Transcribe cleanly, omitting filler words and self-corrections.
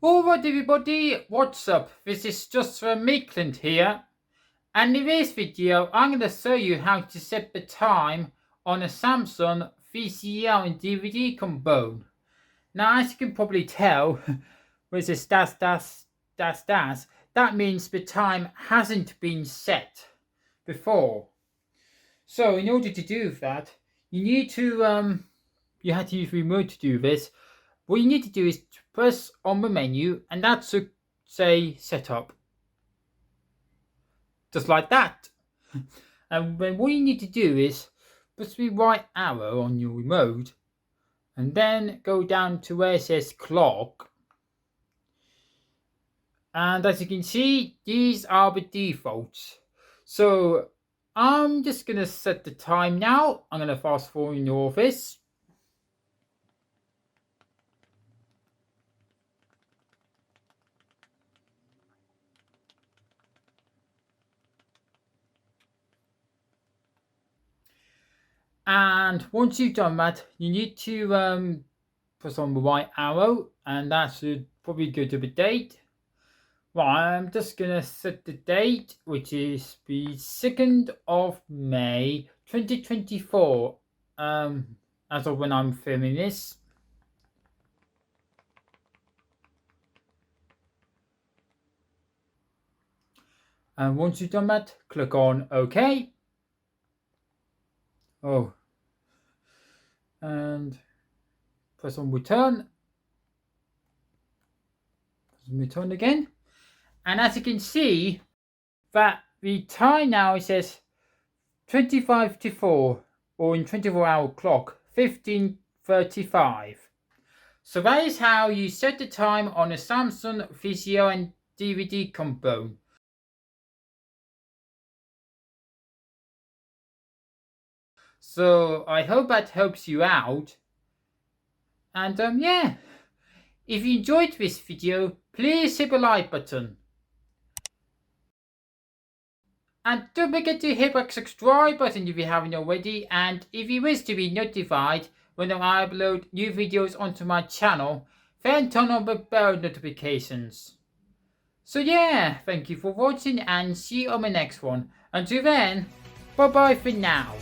Alright everybody, what's up? This is just Maitland here, and in this video I'm going to show you how to set the time on a Samsung VCR and DVD combo. Now as you can probably tell, with this dash, that means the time hasn't been set before. So in order to do that, you have to use the remote to do this. What you need to do is to press on the menu, and that should say setup. Just like that. And then what you need to do is press the right arrow on your remote and then go down to where it says clock. And as you can see, these are the defaults. So I'm just going to set the time now. I'm going to fast forward in all this. And once you've done that, you need to press on the right arrow, and that should probably go to the date. Right, I'm just gonna set the date, which is the 2nd of May 2024, as of when I'm filming this. And once you've done that, click on OK. And press on return. Return again. And as you can see, that the time now, it says 25 to 4, or in 24-hour clock, 15:35. So that is how you set the time on a Samsung VCR and DVD combo. So I hope that helps you out. And yeah, if you enjoyed this video, please hit the like button. And don't forget to hit that subscribe button if you haven't already. And if you wish to be notified when I upload new videos onto my channel, then turn on the bell notifications. So yeah, thank you for watching and see you on the next one. Until then, bye bye for now.